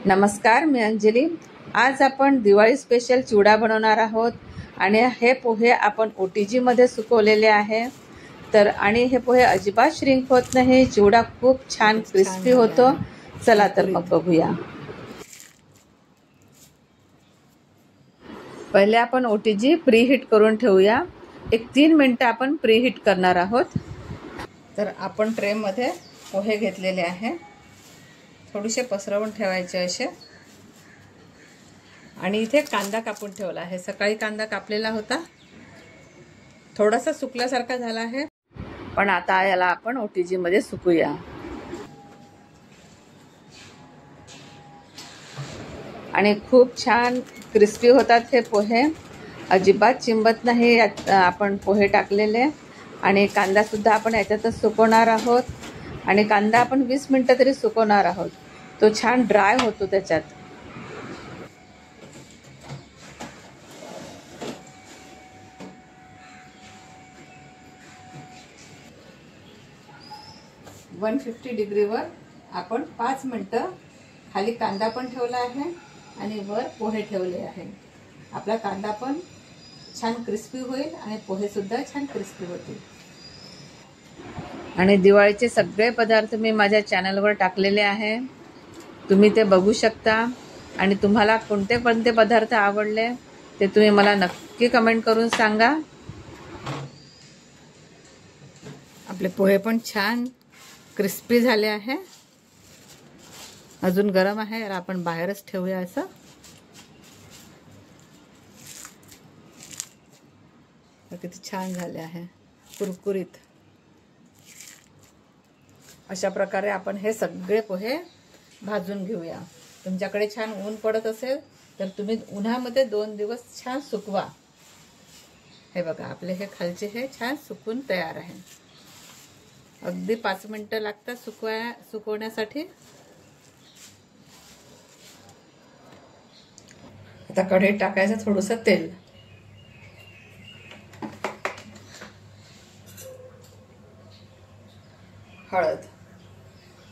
नमस्कार, मी अंजली। आज आपण दिवाळी स्पेशल चिवडा बनवणार आहोत आणि हे पोहे आपण OTG मध्ये सुकवलेले आहे। तर आणि हे पोहे अजिबात श्रिंक होत नाही, चिवडा खूप छान क्रिस्पी होतो। चला तर मग बघूया। पहिले आपण OTG प्रीहीट करून ठेवूया। एक 3 मिनिटं आपण प्रीहीट करणार आहोत। तर आपण ट्रे मध्ये पोहे घेतलेले आहे, थोडेसे पसरवून ठेवायचे असे। आणि इथे कांदा कापून ठेवला आहे, सकाळी कांदा कापलेला होता, थोडासा सुकल्यासारखा झाला आहे, पण आता याला आपण OTG मध्ये सुकूया। आणि खूप छान क्रिस्पी होतात हे पोहे, अजिबात चिंबत नाही आपण पोहे टाकलेले। आणि कांदा सुद्धा आपण याच्यातच सुकवणार आहोत आणि कांदा आपण 20 मिनिटं तरी सुकवणार आहोत, तो छान ड्राय होतो त्याच्यात। वर 150 डिग्रीवर आपण 5 मिनिटं खाली कांदा पण ठेवला आहे आणि वर पोहे ठेवले आहे। आपला कांदा पण छान क्रिस्पी होईल आणि पोहे सुद्धा छान क्रिस्पी होतील। आणि दिवाळीचे सगळे पदार्थ मी माझ्या चॅनलवर टाकलेले आहे, तुम्ही ते बघू शकता। आणि तुम्हाला कोणते कोणते पदार्थ आवडले ते तुम्ही मला नक्की कमेंट करून सांगा। आपले पोहे पण छान क्रिस्पी झाले आहे, अजून गरम आहे, आपण बाहेरच ठेवूया असं। किती छान झाले आहे, कुरकुरीत। अशा प्रकारे आपण हे सगळे पोहे भाजून घेऊया। तुमच्याकडे छान ऊन पडत असेल तर तुम्ही उन्हामध्ये 2 दिवस छान सुकवा। हे बघा, आपले हे खालचे हे छान सुकून तयार आहे। अगदी 5 मिनिटं लागतात सुकवण्यासाठी। आता कढईत टाकायचं थोडंसं तेल, हळद,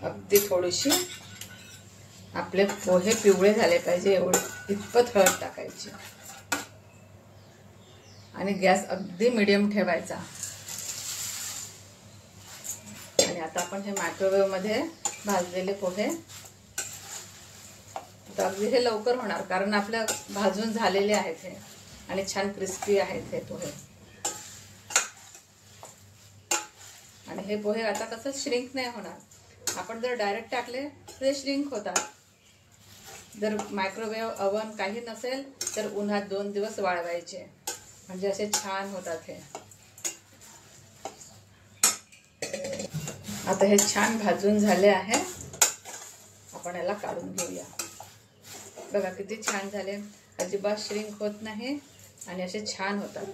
अगदी थोडीशी, आपले पोहे पिवळे झाले पाहिजे इतपत हळद टाकायची। आणि गॅस अगदी मीडियम ठेवायचा। आणि आता आपण हे मायक्रोवेव्ह मध्ये भाजलेले पोहे, तर अगदी हे लवकर होणार कारण आपल्या भाजून झालेले आहेत हे आणि छान क्रिस्पी आहेत हे पोहे। आणि हे पोहे आता कसं श्रिंक नाही होणार, आपण जर डायरेक्ट टाकले तर श्रिंक होतात। जर मायक्रोवेव्ह ओव्हन काही नसेल तर उन्हात 2 दिवस वाळवायचे, म्हणजे असे छान होतात हे। आता हे छान भाजून झाले आहे, आपण याला काढून घेऊया। बघा किती छान झाले, अजिबात श्रिंक होत नाही आणि असे छान होतात।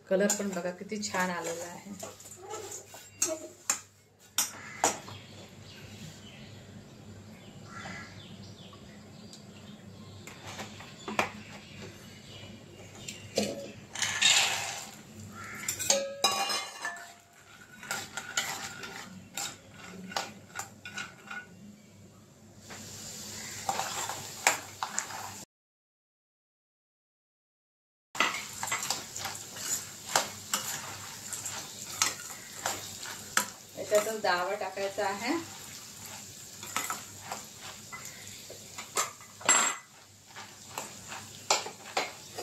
कलर पण बघा किती छान आलेला आहे। याच्यातच डावा टाकायचा आहे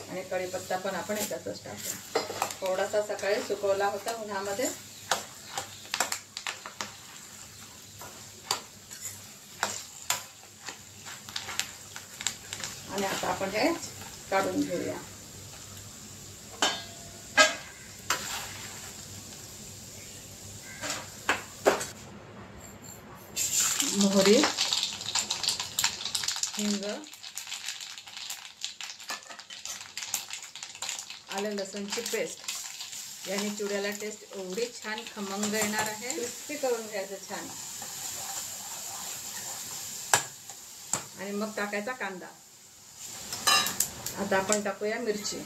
आणि कढीपत्ता पण आपण याच्यातच टाकू। थोडासा सकाळी सुकवला होता उन्हामध्ये। आणि आता आपण हे काढून घेऊया। मोहरी, हिंग, आलं लसूणची पेस्ट, याने चिवड्याला टेस्ट एवढी छान खमंग येणार आहे। क्रिस्पी करून घ्यायचं छान। आणि मग टाकायचा कांदा। आता आपण टाकूया मिरची,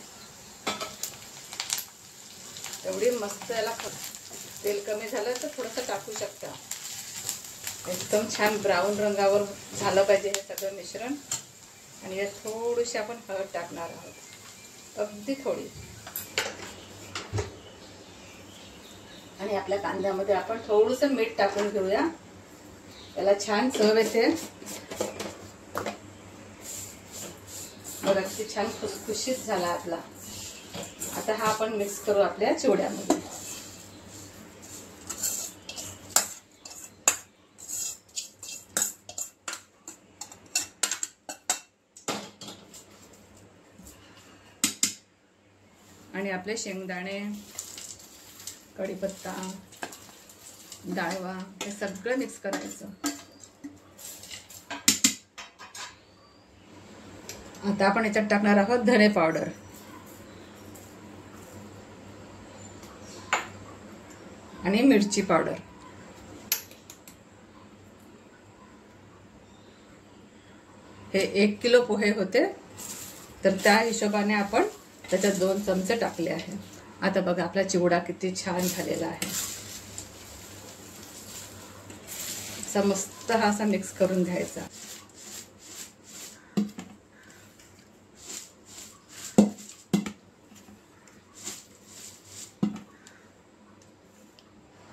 एवढी मस्त। याला तेल कमी झालं तर थोडंसं टाकू शकता। एकदम छान ब्राऊन रंगावर झालं पाहिजे हे सगळं मिश्रण. आणि यात थोडीशी आपण हळद टाकणार आहोत, अगदी थोडी. आणि आपल्या कांद्यामध्ये आपण थोडंसं मीठ टाकून घेऊया, त्याला छान चव येते. बघा किती छान खुसखुशीत झाला आपला. आता हा आपण मिक्स करू आपल्या चिवड्यामध्ये. आणि आपले शेंगदाणे, कढीपत्ता, डाळवा हे सगळं मिक्स करायचं. आता आपण याच्यात टाकणार आहोत धने पावडर. आणि मिरची पावडर. हे 1 किलो पोहे होते, तर त्या हिशोबाने आपण त्याच्यात 2 चमचे टाकले आहे. आता बघा आपला चिवडा किती छान झालेला आहे. मस्त हा असा मिक्स करून घ्यायचा.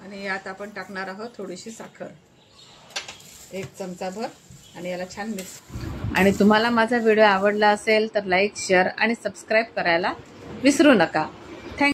आणि यात आपण टाकणार आहोत थोडीशी साखर, 1 चमचा भर. आणि याला छान मिक्स. आणि तुम्हाला माझा व्हिडिओ आवडला असेल तर लाईक, शेअर आणि सबस्क्राईब करायला विसरू नका.